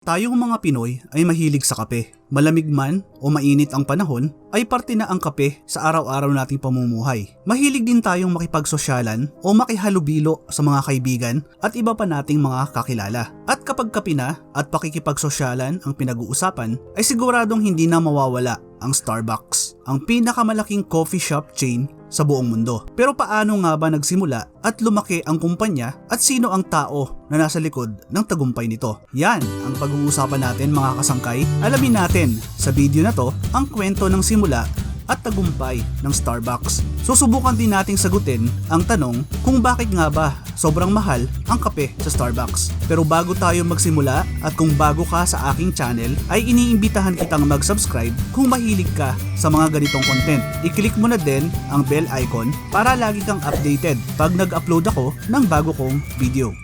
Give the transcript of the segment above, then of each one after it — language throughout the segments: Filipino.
Tayong mga Pinoy ay mahilig sa kape. Malamig man o mainit ang panahon, ay parte na ang kape sa araw-araw nating pamumuhay. Mahilig din tayong makipagsosyalan o makihalubilo sa mga kaibigan at iba pa nating mga kakilala. At kapag kape na at pakikipagsosyalan ang pinag-uusapan, ay siguradong hindi na mawawala ang Starbucks, ang pinakamalaking coffee shop chain sa buong mundo. Pero paano nga ba nagsimula at lumaki ang kumpanya at sino ang tao na nasa likod ng tagumpay nito? Yan ang pag-uusapan natin mga kasangkay. Alamin natin sa video na to ang kwento ng simula at tagumpay ng Starbucks. Susubukan din nating sagutin ang tanong kung bakit nga ba sobrang mahal ang kape sa Starbucks. Pero bago tayo magsimula at kung bago ka sa aking channel, ay iniimbitahan kitang mag-subscribe kung mahilig ka sa mga ganitong content. I-click mo na din ang bell icon para lagi kang updated pag nag-upload ako ng bago kong video.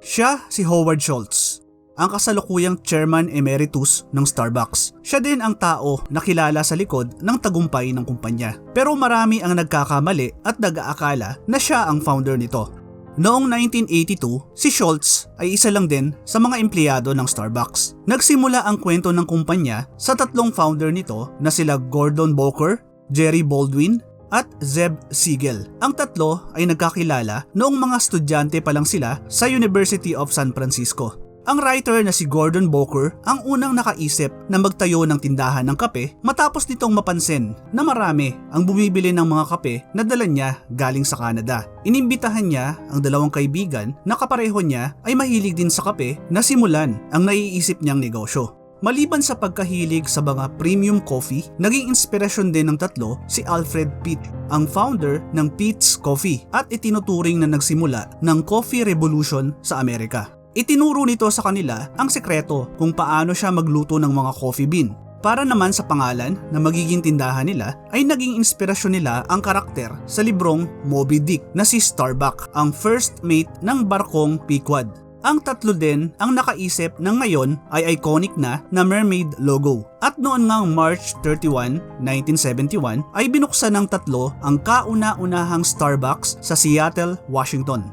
Siya si Howard Schultz, ang kasalukuyang chairman emeritus ng Starbucks. Siya din ang tao na kilala sa likod ng tagumpay ng kumpanya. Pero marami ang nagkakamali at nag-aakala na siya ang founder nito. Noong 1982, si Schultz ay isa lang din sa mga empleyado ng Starbucks. Nagsimula ang kwento ng kumpanya sa tatlong founder nito na sila Gordon Boker, Jerry Baldwin, at Zeb Siegel. Ang tatlo ay nagkakilala noong mga estudyante pa lang sila sa University of San Francisco. Ang writer na si Gordon Boker ang unang nakaisip na magtayo ng tindahan ng kape matapos nitong mapansin na marami ang bumibili ng mga kape na dala niya galing sa Canada. Inimbitahan niya ang dalawang kaibigan na kapareho niya ay mahilig din sa kape na simulan ang naiisip niyang negosyo. Maliban sa pagkahilig sa mga premium coffee, naging inspirasyon din ng tatlo si Alfred Pitt, ang founder ng Pitt's Coffee at itinuturing na nagsimula ng coffee revolution sa Amerika. Itinuro nito sa kanila ang sekreto kung paano siya magluto ng mga coffee bean. Para naman sa pangalan na magiging tindahan nila ay naging inspirasyon nila ang karakter sa librong Moby Dick na si Starbuck, ang first mate ng barkong Pequod. Ang tatlo din ang nakaisip na ngayon ay iconic na mermaid logo. At noon ngang March 31, 1971 ay binuksan ng tatlo ang kauna-unahang Starbucks sa Seattle, Washington.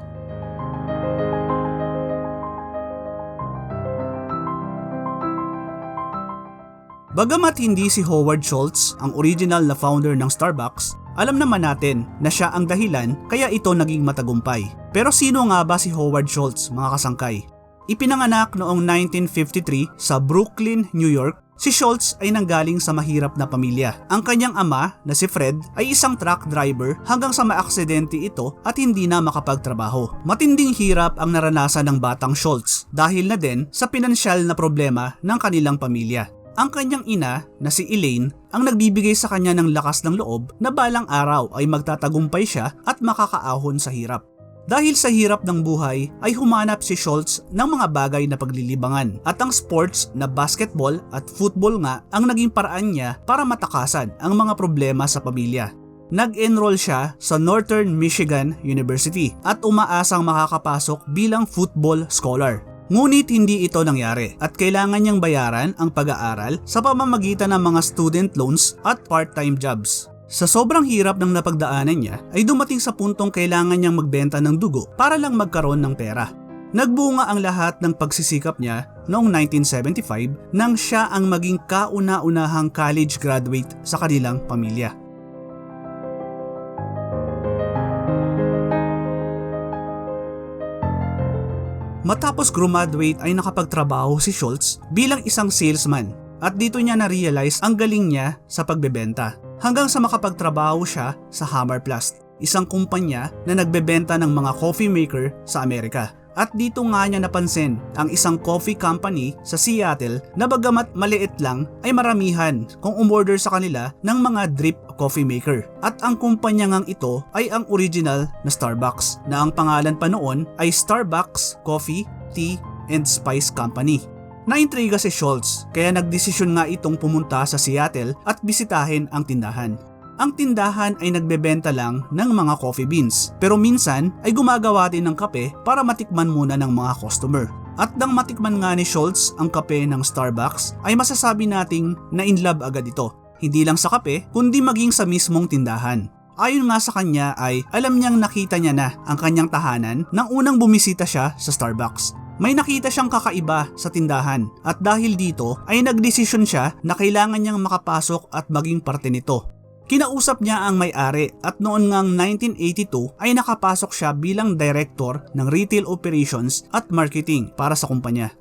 Bagamat hindi si Howard Schultz ang original na founder ng Starbucks, alam naman natin na siya ang dahilan kaya ito naging matagumpay. Pero sino nga ba si Howard Schultz, mga kasangkay? Ipinanganak noong 1953 sa Brooklyn, New York, si Schultz ay nanggaling sa mahirap na pamilya. Ang kanyang ama na si Fred ay isang truck driver hanggang sa maaksidente ito at hindi na makapagtrabaho. Matinding hirap ang naranasan ng batang Schultz dahil na din sa pinansyal na problema ng kanilang pamilya. Ang kanyang ina na si Elaine ang nagbibigay sa kanya ng lakas ng loob na balang araw ay magtatagumpay siya at makakaahon sa hirap. Dahil sa hirap ng buhay ay humanap si Schultz ng mga bagay na paglilibangan at ang sports na basketball at football nga ang naging paraan niya para matakasan ang mga problema sa pamilya. Nag-enroll siya sa Northern Michigan University at umaasang makakapasok bilang football scholar. Ngunit hindi ito nangyari at kailangan niyang bayaran ang pag-aaral sa pamamagitan ng mga student loans at part-time jobs. Sa sobrang hirap ng napagdaanan niya ay dumating sa puntong kailangan niyang magbenta ng dugo para lang magkaroon ng pera. Nagbunga ang lahat ng pagsisikap niya noong 1975 nang siya ang maging kauna-unahang college graduate sa kanilang pamilya. Matapos graduate ay nakapagtrabaho si Schultz bilang isang salesman at dito niya na-realize ang galing niya sa pagbebenta. Hanggang sa makapagtrabaho siya sa Hammerplast, isang kumpanya na nagbebenta ng mga coffee maker sa Amerika. At dito nga niya napansin ang isang coffee company sa Seattle na bagamat maliit lang ay maramihan kung umorder sa kanila ng mga drip coffee maker. At ang kumpanya ngang ito ay ang original na Starbucks na ang pangalan pa noon ay Starbucks Coffee, Tea and Spice Company. Naintriga si Schultz kaya nagdesisyon nga itong pumunta sa Seattle at bisitahin ang tindahan. Ang tindahan ay nagbebenta lang ng mga coffee beans pero minsan ay gumagawa din ng kape para matikman muna ng mga customer. At nang matikman nga ni Schultz ang kape ng Starbucks ay masasabi nating na in love agad ito. Hindi lang sa kape kundi maging sa mismong tindahan. Ayon nga sa kanya ay alam niyang nakita niya na ang kanyang tahanan nang unang bumisita siya sa Starbucks. May nakita siyang kakaiba sa tindahan at dahil dito ay nagdesisyon siya na kailangan niyang makapasok at maging parte nito. Kinausap niya ang may-ari at noon ngang 1982 ay nakapasok siya bilang director ng retail operations at marketing para sa kumpanya.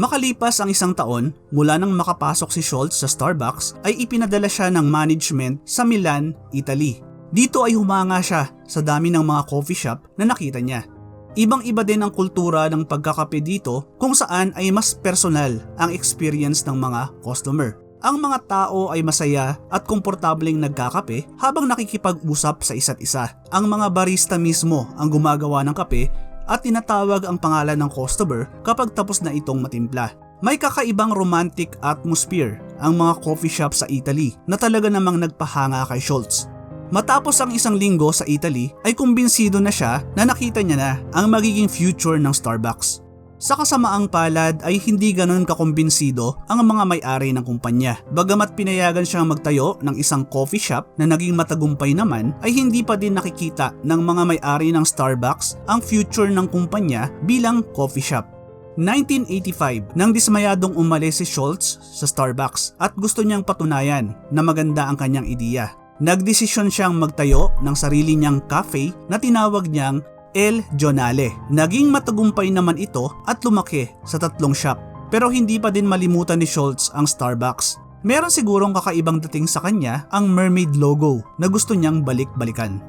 Makalipas ang isang taon mula nang makapasok si Schultz sa Starbucks ay ipinadala siya ng management sa Milan, Italy. Dito ay humanga siya sa dami ng mga coffee shop na nakita niya. Ibang-iba din ang kultura ng pagkakape dito kung saan ay mas personal ang experience ng mga customer. Ang mga tao ay masaya at komportableng nagkakape habang nakikipag-usap sa isa't isa. Ang mga barista mismo ang gumagawa ng kape at tinatawag ang pangalan ng customer kapag tapos na itong matimpla. May kakaibang romantic atmosphere ang mga coffee shop sa Italy na talaga namang nagpahanga kay Schultz. Matapos ang isang linggo sa Italy ay kumbinsido na siya na nakita niya na ang magiging future ng Starbucks. Sa kasamaang palad ay hindi ganoon kakumbinsido ang mga may-ari ng kumpanya. Bagamat pinayagan siyang magtayo ng isang coffee shop na naging matagumpay naman ay hindi pa din nakikita ng mga may-ari ng Starbucks ang future ng kumpanya bilang coffee shop. 1985 nang dismayadong umalis si Schultz sa Starbucks at gusto niyang patunayan na maganda ang kanyang ideya. Nagdesisyon siyang magtayo ng sarili niyang cafe na tinawag niyang El Giornale. Naging matagumpay naman ito at lumaki sa 3 shop. Pero hindi pa din malimutan ni Schultz ang Starbucks. Meron sigurong kakaibang dating sa kanya ang mermaid logo na gusto niyang balik-balikan.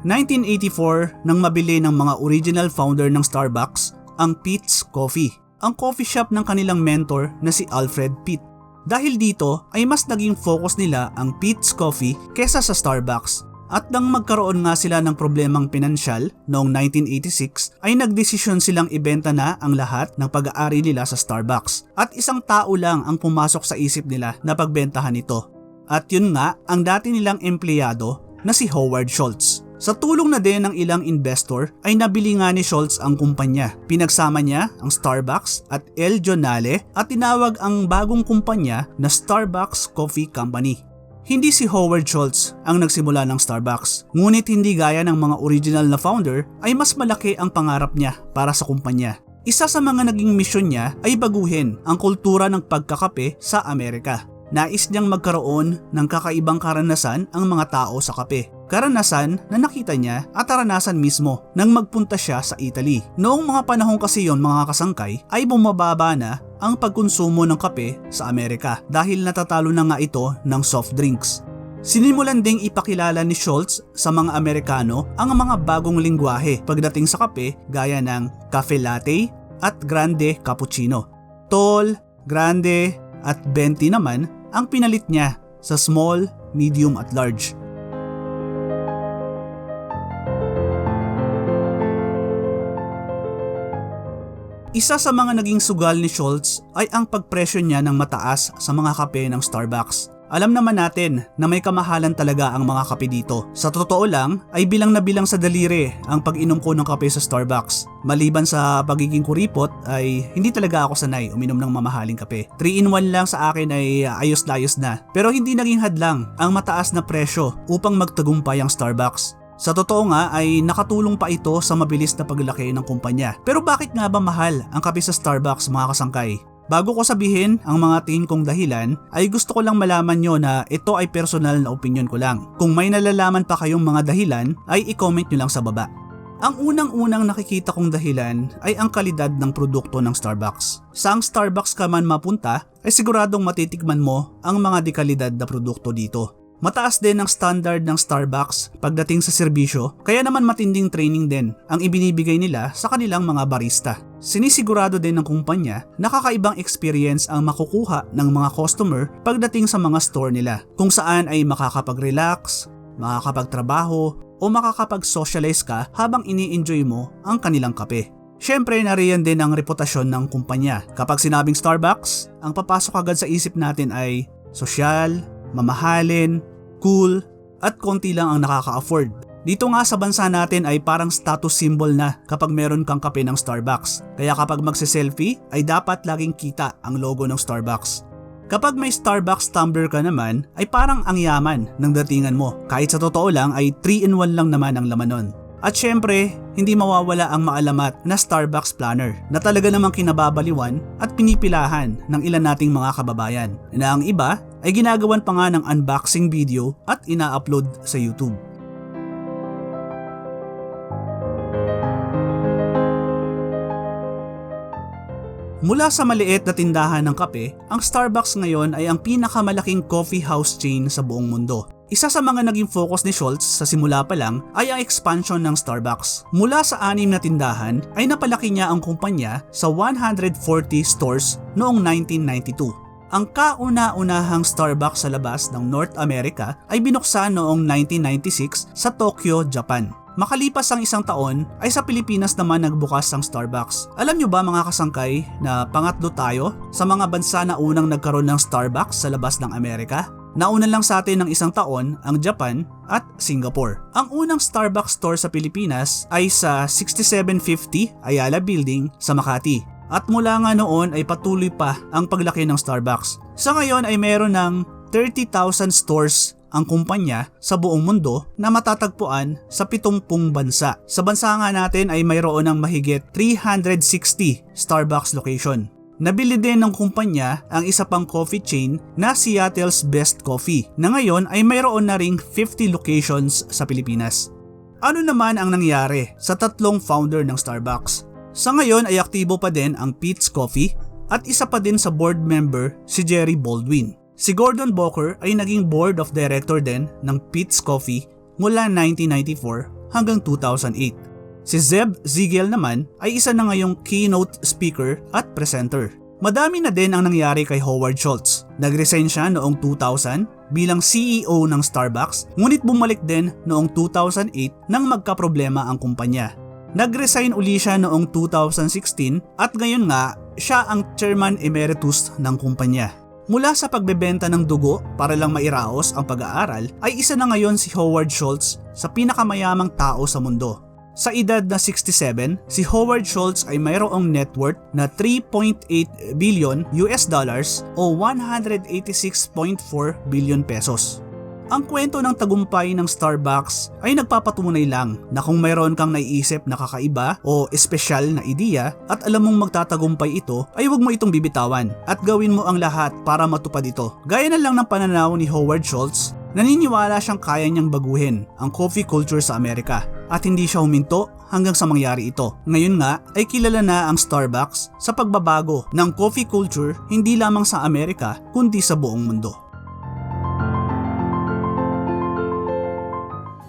(1984) nang mabili ng mga original founder ng Starbucks ang Peet's Coffee, ang coffee shop ng kanilang mentor na si Alfred Peet. Dahil dito ay mas naging focus nila ang Peet's Coffee kesa sa Starbucks. At nang magkaroon nga sila ng problemang pinansyal noong 1986 ay nagdesisyon silang ibenta na ang lahat ng pag-aari nila sa Starbucks. At isang tao lang ang pumasok sa isip nila na pagbentahan ito. At yun nga ang dati nilang empleyado na si Howard Schultz. Sa tulong na din ng ilang investor ay nabili nga ni Schultz ang kumpanya. Pinagsama niya ang Starbucks at El Giornale at tinawag ang bagong kumpanya na Starbucks Coffee Company. Hindi si Howard Schultz ang nagsimula ng Starbucks, ngunit hindi gaya ng mga original na founder ay mas malaki ang pangarap niya para sa kumpanya. Isa sa mga naging misyon niya ay baguhin ang kultura ng pagkakape sa Amerika. Nais niyang magkaroon ng kakaibang karanasan ang mga tao sa kape. Karanasan na nakita niya at karanasan mismo nang magpunta siya sa Italy. Noong mga panahon kasi yon mga kasangkay ay bumababa na ang pagkonsumo ng kape sa Amerika dahil natatalo na nga ito ng soft drinks. Sinimulan ding ipakilala ni Schultz sa mga Amerikano ang mga bagong lingwahe pagdating sa kape gaya ng cafe latte at grande cappuccino. Tall, grande at 20 naman ang pinalit niya sa small, medium at large. Isa sa mga naging sugal ni Schultz ay ang pagpresyo niya ng mataas sa mga kape ng Starbucks. Alam naman natin na may kamahalan talaga ang mga kape dito. Sa totoo lang ay bilang na bilang sa daliri ang pag-inom ko ng kape sa Starbucks. Maliban sa pagiging kuripot ay hindi talaga ako sanay uminom ng mamahaling kape. 3-in-1 lang sa akin ay ayos-layos na. Pero hindi naging hadlang ang mataas na presyo upang magtagumpay ang Starbucks. Sa totoo nga ay nakatulong pa ito sa mabilis na paglaki ng kumpanya. Pero bakit nga ba mahal ang kape sa Starbucks mga kasangkay? Bago ko sabihin ang mga tingin kong dahilan ay gusto ko lang malaman nyo na ito ay personal na opinion ko lang. Kung may nalalaman pa kayong mga dahilan ay i-comment nyo lang sa baba. Ang unang-unang nakikita kong dahilan ay ang kalidad ng produkto ng Starbucks. Saang Starbucks ka man mapunta ay siguradong matitikman mo ang mga dekalidad na produkto dito. Mataas din ang standard ng Starbucks pagdating sa serbisyo, kaya naman matinding training din ang ibinibigay nila sa kanilang mga barista. Sinisigurado din ng kumpanya na kakaibang experience ang makukuha ng mga customer pagdating sa mga store nila, kung saan ay makakapag-relax, makakapagtrabaho o makakapag-socialize ka habang ini-enjoy mo ang kanilang kape. Siyempre, nariyan din ang reputasyon ng kumpanya. Kapag sinabing Starbucks, ang papasok agad sa isip natin ay sosyal, mamahalin, cool, at konti lang ang nakaka-afford. Dito nga sa bansa natin ay parang status symbol na kapag meron kang kape ng Starbucks. Kaya kapag magse-selfie ay dapat laging kita ang logo ng Starbucks. Kapag may Starbucks tumbler ka naman ay parang ang yaman ng datingan mo. Kahit sa totoo lang ay 3-in-1 lang naman ang laman nun. At syempre, hindi mawawala ang maalamat na Starbucks planner na talaga namang kinababaliwan at pinipilahan ng ilan nating mga kababayan na ang iba ay ginagawan pa nga ng unboxing video at ina-upload sa YouTube. Mula sa maliit na tindahan ng kape, ang Starbucks ngayon ay ang pinakamalaking coffee house chain sa buong mundo. Isa sa mga naging focus ni Schultz sa simula pa lang ay ang expansion ng Starbucks. Mula sa 6 na tindahan ay napalaki niya ang kumpanya sa 140 stores noong 1992. Ang kauna-unahang Starbucks sa labas ng North America ay binuksan noong 1996 sa Tokyo, Japan. Makalipas ang 1 taon ay sa Pilipinas naman nagbukas ang Starbucks. Alam nyo ba mga kasangkay na pangatlo tayo sa mga bansa na unang nagkaroon ng Starbucks sa labas ng Amerika? Nauna lang sa atin ng 1 taon ang Japan at Singapore. Ang unang Starbucks store sa Pilipinas ay sa 6750 Ayala Building sa Makati. At mula nga noon ay patuloy pa ang paglaki ng Starbucks. Sa ngayon ay meron ng 30,000 stores ang kumpanya sa buong mundo na matatagpuan sa 70 bansa. Sa bansa nga natin ay mayroon ng mahigit 360 Starbucks location. Nabili din ng kumpanya ang isa pang coffee chain na Seattle's Best Coffee na ngayon ay mayroon na ring 50 locations sa Pilipinas. Ano naman ang nangyari sa tatlong founder ng Starbucks? Sa ngayon ay aktibo pa din ang Peet's Coffee at isa pa din sa board member si Jerry Baldwin. Si Gordon Boker ay naging board of director din ng Peet's Coffee mula 1994 hanggang 2008. Si Zeb Ziegel naman ay isa na ngayong keynote speaker at presenter. Madami na din ang nangyari kay Howard Schultz. Nag-resign siya noong 2000 bilang CEO ng Starbucks, ngunit bumalik din noong 2008 nang magkaproblema ang kumpanya. Nag-resign uli siya noong 2016 at ngayon nga siya ang chairman emeritus ng kumpanya. Mula sa pagbebenta ng dugo para lang mairaos ang pag-aaral ay isa na ngayon si Howard Schultz sa pinakamayamang tao sa mundo. Sa edad na 67, si Howard Schultz ay mayroong net worth na $3.8 billion o 186.4 billion pesos. Ang kwento ng tagumpay ng Starbucks ay nagpapatunay lang na kung mayroon kang naiisip na kakaiba o espesyal na ideya at alam mong magtatagumpay ito ay huwag mo itong bibitawan at gawin mo ang lahat para matupad ito. Gaya na lang ng pananaw ni Howard Schultz, naniniwala siyang kaya niyang baguhin ang coffee culture sa Amerika at hindi siya huminto hanggang sa mangyari ito. Ngayon nga ay kilala na ang Starbucks sa pagbabago ng coffee culture hindi lamang sa Amerika kundi sa buong mundo.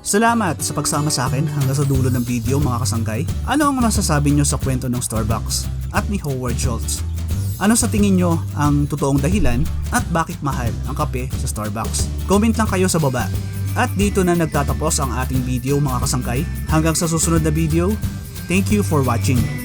Salamat sa pagsama sa akin hanggang sa dulo ng video mga kasangkay. Ano ang masasabi nyo sa kwento ng Starbucks at ni Howard Schultz? Ano sa tingin nyo ang totoong dahilan at bakit mahal ang kape sa Starbucks? Comment lang kayo sa baba. At dito na nagtatapos ang ating video mga kasangkay. Hanggang sa susunod na video, thank you for watching.